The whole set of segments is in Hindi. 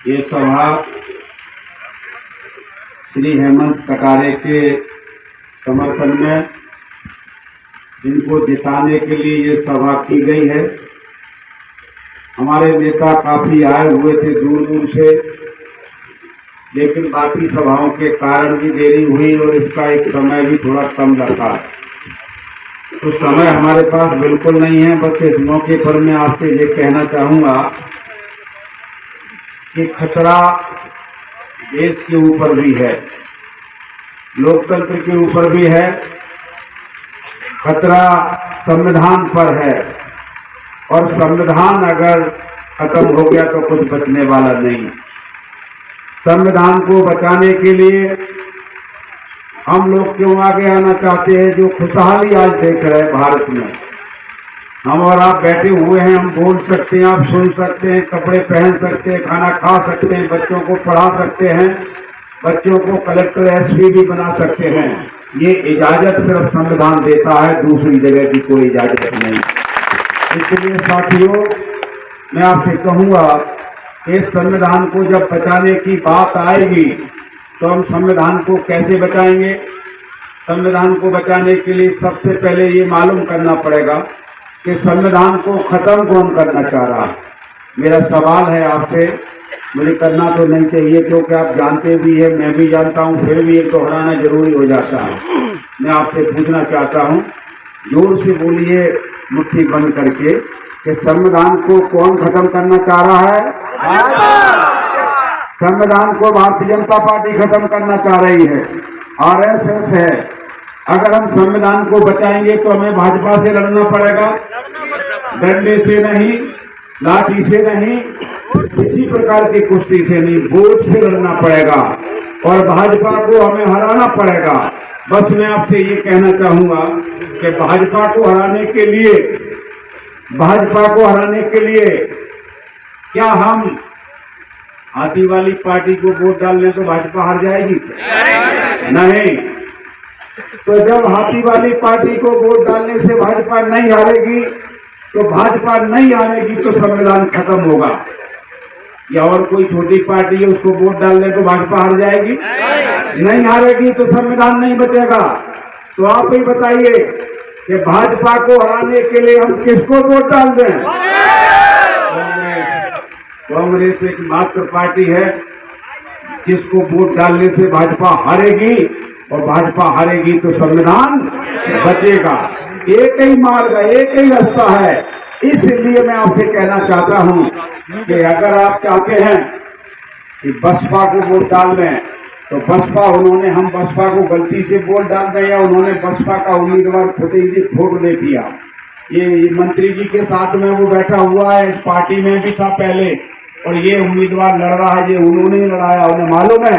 ये सभा श्री हेमंत कटारे के समर्थन में, जिनको जिताने के लिए ये सभा की गई है। हमारे नेता काफी आए हुए थे दूर दूर से, लेकिन बाकी सभाओं के कारण भी देरी हुई और इसका एक समय भी थोड़ा कम लगा। तो समय हमारे पास बिल्कुल नहीं है। बस इस मौके पर मैं आपसे ये कहना चाहूँगा कि खतरा देश के ऊपर भी है, लोकतंत्र के ऊपर भी है, खतरा संविधान पर है। और संविधान अगर खत्म हो गया तो कुछ बचने वाला नहीं। संविधान को बचाने के लिए हम लोग क्यों आगे आना चाहते हैं? जो खुशहाली आज देख रहे हैं भारत में, हम और आप बैठे हुए हैं, हम बोल सकते हैं, आप सुन सकते हैं, कपड़े पहन सकते हैं, खाना खा सकते हैं, बच्चों को पढ़ा सकते हैं, बच्चों को कलेक्टर एसपी भी बना सकते हैं। ये इजाजत सिर्फ संविधान देता है, दूसरी जगह की कोई इजाजत नहीं। इसलिए साथियों, मैं आपसे कहूँगा, इस संविधान को जब बचाने की बात आएगी तो हम संविधान को कैसे बचाएंगे? संविधान को बचाने के लिए सबसे पहले ये मालूम करना पड़ेगा कि संविधान को खत्म कौन करना चाह रहा है। मेरा सवाल है आपसे, मुझे करना तो नहीं चाहिए क्योंकि आप जानते भी हैं, मैं भी जानता हूँ, फिर भी एक दोहराना जरूरी हो जाता है। मैं आपसे पूछना चाहता हूँ, जोर से बोलिए, मुट्ठी बंद करके, कि संविधान को कौन खत्म करना चाह रहा है? संविधान को भारतीय जनता पार्टी खत्म करना चाह रही है, आरएसएस है। अगर हम संविधान को बचाएंगे तो हमें भाजपा से लड़ना पड़ेगा, डंडे से नहीं, लाठी से नहीं, किसी प्रकार की कुश्ती से नहीं, वोट से लड़ना पड़ेगा और भाजपा को हमें हराना पड़ेगा। बस मैं आपसे ये कहना चाहूंगा कि भाजपा को हराने के लिए क्या हम हाथी वाली पार्टी को वोट डालने तो भाजपा हार जाएगी? नहीं। तो जब हाथी वाली पार्टी को वोट डालने से भाजपा नहीं हारेगी, तो भाजपा नहीं हारेगी तो संविधान खत्म होगा। या और कोई छोटी पार्टी है, उसको वोट डालने तो भाजपा हार जाएगी? नहीं हारेगी तो संविधान नहीं बचेगा। तो आप ही बताइए कि भाजपा को हराने के लिए हम किसको वोट डाल दें? कांग्रेस एक मात्र पार्टी है जिसको वोट डालने से भाजपा हारेगी, और भाजपा हारेगी तो संविधान बचेगा। एक ही मार्ग है, एक ही रास्ता है। इसलिए मैं आपसे कहना चाहता हूं कि अगर आप चाहते हैं कि बसपा को वोट डाल दें, तो हम बसपा को गलती से वोट डाल दें, या उन्होंने बसपा का उम्मीदवार फोटो दे दिया। ये मंत्री जी के साथ में वो बैठा हुआ है, इस पार्टी में भी था पहले, और ये उम्मीदवार लड़ रहा है, ये उन्होंने लड़ाया। उन्हें मालूम है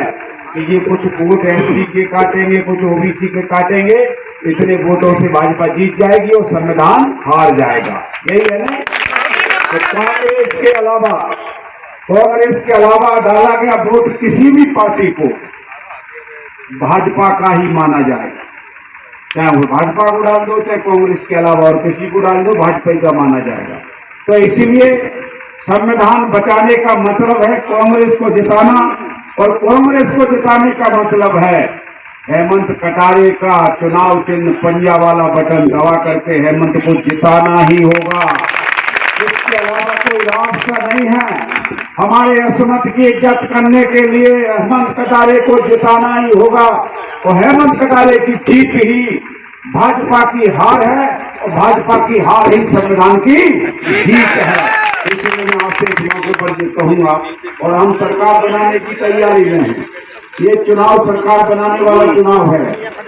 कि ये कुछ वोट एससी के काटेंगे, कुछ ओबीसी के काटेंगे, इतने वोटों से भाजपा जीत जाएगी और संविधान हार जाएगा। यही है ना? तो कांग्रेस के अलावा डाला गया वोट किसी भी पार्टी को भाजपा का ही माना जाएगा। चाहे वो भाजपा को डाल दो, चाहे कांग्रेस के अलावा और किसी को डाल दो, भाजपा का माना जाएगा। तो इसीलिए संविधान बचाने का मतलब है कांग्रेस को जिताना, और कांग्रेस को जिताने का मतलब है हेमंत कटारे का चुनाव चिन्ह पंजा वाला बटन दबा करके हेमंत को जिताना ही होगा। इसके अलावा कोई रास्ता नहीं है। हमारे असमत की इज्जत करने के लिए हेमंत कटारे को जिताना ही होगा, और हेमंत कटारे की जीत ही भाजपा की हार है, और भाजपा की हार ही संविधान की जीत है। इसलिए मैं आपसे इस मौके पर ये कहूँगा, और हम सरकार बनाने की तैयारी में हैं। ये चुनाव सरकार बनाने वाला चुनाव है।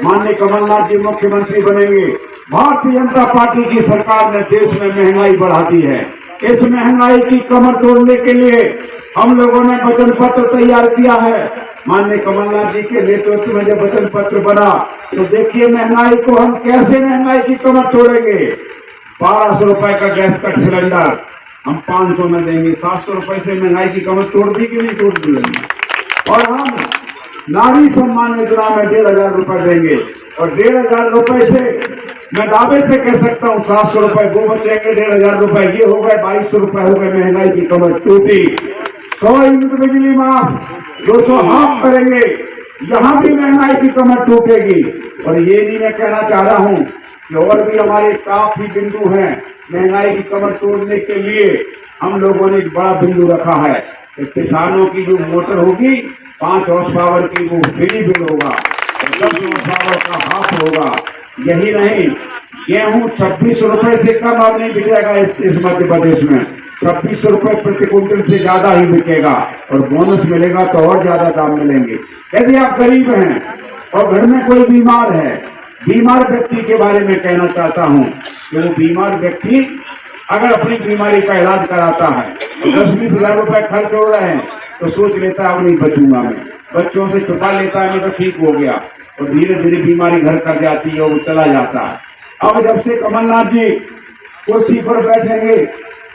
माननीय कमलनाथ जी मुख्यमंत्री बनेंगे। भारतीय जनता पार्टी की सरकार ने देश में महंगाई बढ़ा दी है। इस महंगाई की कमर तोड़ने के लिए हम लोगों ने वचन पत्र तैयार किया है। माननीय कमलनाथ जी के नेतृत्व में जब वचन पत्र बना, तो देखिए महंगाई को हम कैसे महंगाई की कमर तोड़ेंगे। 1200 रुपए का गैस का सिलेंडर हम 500 में देंगे। 700 रुपए से महंगाई की कमर तोड़ दी कि नहीं तोड़ दी? और हम नारी सम्मान योजना में 1500 रुपए देंगे, और 1500 रुपए से मैं दावे से कह सकता हूँ 700 रुपए वो बचेंगे, 1500 रुपए ये हो गए, 2200 रुपए हो गए। महंगाई की कमर टूटी। 100 यूनिट बिजली माफ, 200 हाफ करेंगे। यहाँ भी महंगाई की कमर टूटेगी। और ये नहीं मैं कहना चाह रहा हूँ कि और भी हमारे काफी बिंदु हैं महंगाई की कमर तोड़ने के लिए। हम लोगों ने एक बड़ा बिंदु रखा है कि किसानों की जो मोटर होगी 5 हॉर्स पावर की वो फ्री बिल होगा, 10 हॉर्स पावर का हाफ होगा। यही नहीं, गेहूं 26 रुपए से कम अब नहीं बिकेगा इस मध्य प्रदेश में, 26 रुपए प्रति क्विंटल से ज्यादा ही बिकेगा। और बोनस मिलेगा तो और ज्यादा दाम मिलेंगे। यदि आप गरीब हैं और घर में कोई बीमार है, बीमार व्यक्ति के बारे में कहना चाहता हूँ कि वो बीमार व्यक्ति अगर अपनी बीमारी का इलाज कराता है तो 10-20 हजार रुपए खर्च हो रहे हैं तो सोच लेता है अब नहीं बचूंगा मैं, बच्चों से छुपा लेता है मैं तो ठीक हो गया, और धीरे धीरे बीमारी घर कर जाती है और वो चला जाता है। अब जब से कमलनाथ जी कुर्सी पर बैठेंगे,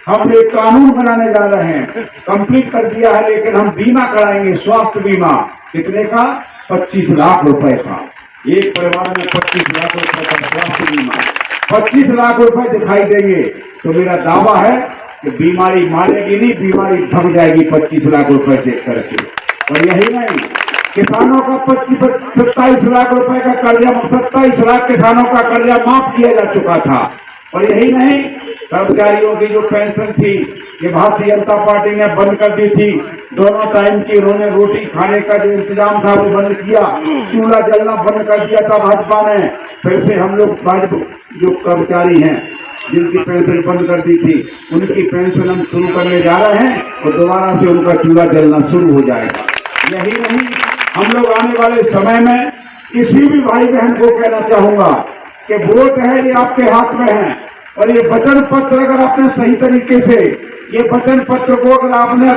हम एक कानून बनाने जा रहे हैं, कंप्लीट कर दिया है, लेकिन हम बीमा कराएंगे, स्वास्थ्य बीमा। कितने का? 25 लाख रुपए का। एक परिवार में 25 लाख रुपए का स्वास्थ्य बीमा, 25 लाख रुपए दिखाई देंगे तो मेरा दावा है कि बीमारी मारेगी नहीं, बीमारी भग जाएगी 25 लाख रुपए चेक करके। और यही नहीं, किसानों का 27 लाख रुपए का कर्जा, 27 लाख किसानों का कर्जा माफ किया जा चुका था। और यही नहीं, कर्मचारियों की जो पेंशन थी ये भारतीय जनता पार्टी ने बंद कर दी थी, दोनों टाइम की उन्होंने रोटी खाने का जो इंतजाम था वो बंद किया, चूल्हा जलना बंद कर दिया था भाजपा ने। फिर से हम लोग जो कर्मचारी हैं जिनकी पेंशन बंद कर दी थी उनकी पेंशन हम शुरू करने जा रहे हैं और दोबारा से उनका चूल्हा जलना शुरू हो जाएगा। यही नहीं, हम लोग आने वाले समय में किसी भी भाई बहन को कहना चाहूंगा कि वोट है ये आपके हाथ में है, और ये वचन पत्र अगर आपने सही तरीके से ये वचन पत्र को अगर आपने